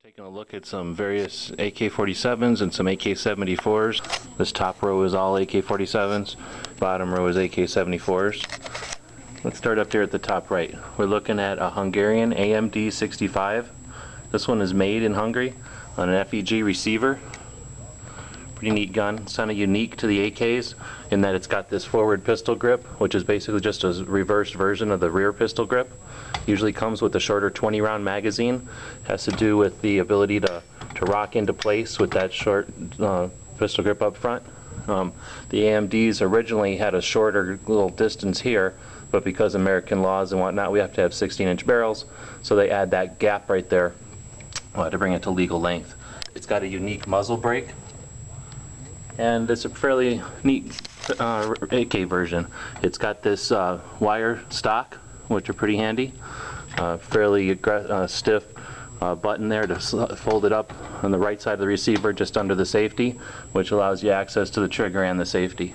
Taking a look at some various AK47s and some AK74s. This top row is all AK47s, bottom row is AK74s. Let's start up here at the top right. We're looking at a Hungarian AMD 65. This one is made in Hungary on an FEG receiver. Pretty neat gun. It's kind of unique to the AKs in that it's got this forward pistol grip, which is basically just a reversed version of the rear pistol grip. Usually comes with a shorter 20-round magazine. Has to do with the ability to rock into place with that short pistol grip up front. The AMDs originally had a shorter little distance here, but because American laws and whatnot, we have to have 16-inch barrels, so they add that gap right there to bring it to legal length. It's got a unique muzzle brake, and it's a fairly neat AK version. It's got this wire stock, which are pretty handy. Fairly stiff button there to fold it up on the right side of the receiver just under the safety, which allows you access to the trigger and the safety.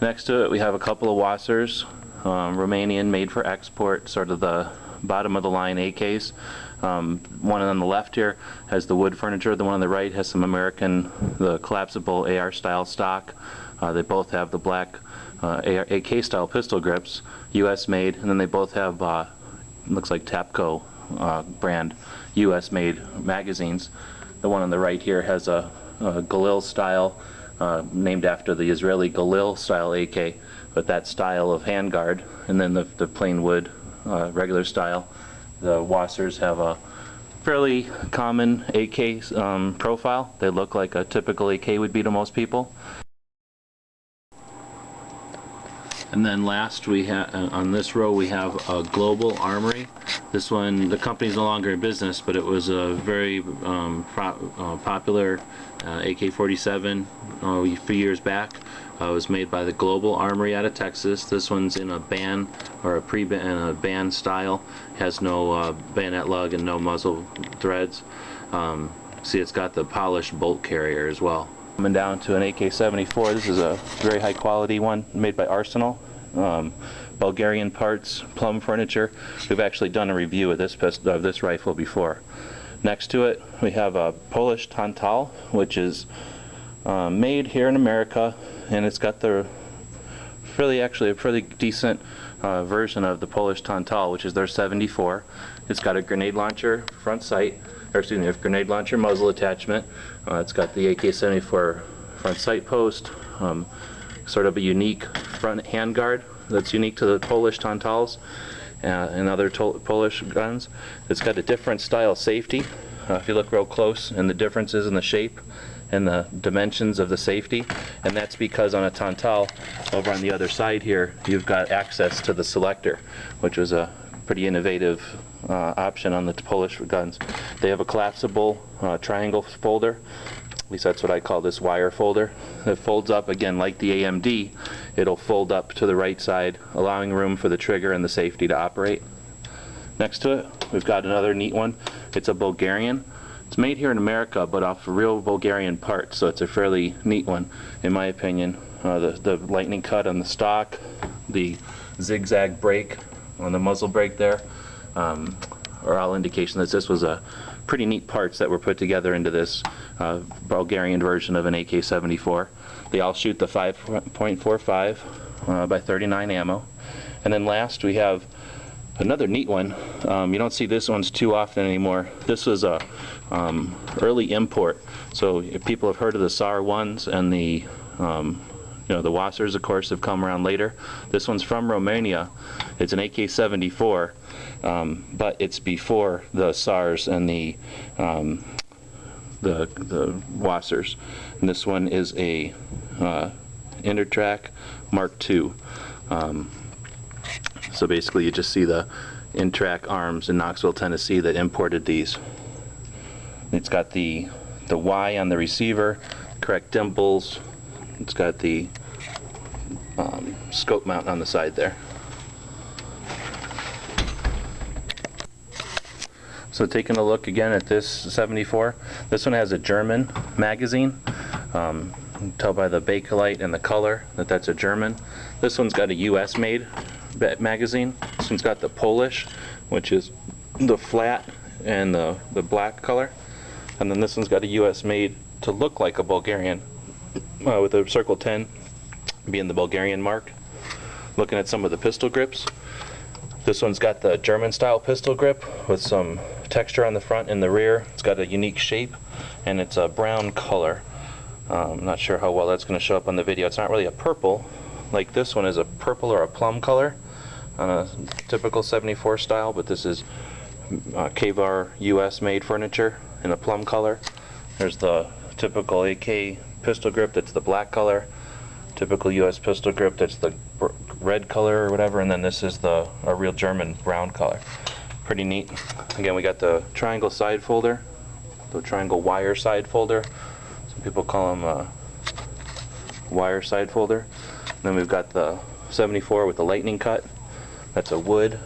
Next to it we have a couple of Wassers, Romanian, made for export, sort of the bottom of the line AKs. One on the left here has the wood furniture, the one on the right has some American, the collapsible AR style stock. They both have the black AK style pistol grips, US made, and then they both have looks like Tapco brand US made magazines. The one on the right here has a Galil style, named after the Israeli Galil style AK, but that style of handguard, and then the plain wood regular style. The Wassers have a fairly common AK profile. They look like a typical AK would be to most people. And then last we have on this row we have a Global Armory. This one, the company's no longer in business, but it was a very popular AK-47 a few years back. It was made by the Global Armory out of Texas. This one's in a band or a band style. Has no bayonet lug and no muzzle threads. See, it's got the polished bolt carrier as well. Coming down to an AK-74, this is a very high quality one made by Arsenal. Bulgarian parts, plum furniture. We've actually done a review of this rifle before. Next to it we have a Polish Tantal, which is made here in America, and it's got the actually a pretty decent version of the Polish Tantal, which is their 74. It's got a grenade launcher front sight, or excuse me, a grenade launcher muzzle attachment. It's got the AK-74 front sight post, sort of a unique front handguard that's unique to the Polish Tantals and other Polish guns. It's got a different style safety. If you look real close, and the differences in the shape and the dimensions of the safety, and that's because on a Tantal, over on the other side here, you've got access to the selector, which was a pretty innovative option on the Polish guns. They have a collapsible triangle folder. At least that's what I call this wire folder. It folds up, again, like the AMD. It'll fold up to the right side, allowing room for the trigger and the safety to operate. Next to it, we've got another neat one. It's a Bulgarian. It's made here in America, but off real Bulgarian parts, so it's a fairly neat one, in my opinion. The lightning cut on the stock, the zigzag break on the muzzle brake there, are all indication that this was a pretty neat parts that were put together into this Bulgarian version of an AK-74. They all shoot the 5.45 by 39 ammo. And then last we have another neat one. You don't see this ones too often anymore. This was a early import. So if people have heard of the SAR ones and the the Wassers, of course, have come around later. This one's from Romania. It's an AK-74, but it's before the SARs and the Wassers. And this one is a Intertrack Mk II. So basically, you just see the Intertrack arms in Knoxville, Tennessee, that imported these. It's got the Y on the receiver, correct dimples. It's got the scope mount on the side there. So taking a look again at this 74, this one has a German magazine. You can tell by the bakelite and the color that that's a German. This one's got a US made magazine. This one's got the Polish, which is the flat and the black color. And then this one's got a US made to look like a Bulgarian, with a circle 10 being the Bulgarian mark. Looking at some of the pistol grips, this one's got the German style pistol grip with some texture on the front and the rear. It's got a unique shape, and it's a brown color. I'm not sure how well that's going to show up on the video. It's not really a purple like this one is a purple or a plum color on a typical 74 style, but this is K-Bar US made furniture in a plum color. There's the typical AK pistol grip, that's the black color. Typical US pistol grip, that's the red color or whatever, and then this is a real German brown color. Pretty neat. Again, we got the triangle side folder, the triangle wire side folder. Some people call them wire side folder. And then we've got the 74 with the lightning cut. That's a wood.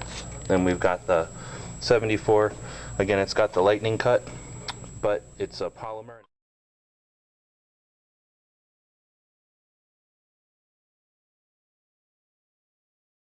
Then we've got the 74. Again, it's got the lightning cut, but it's a polymer.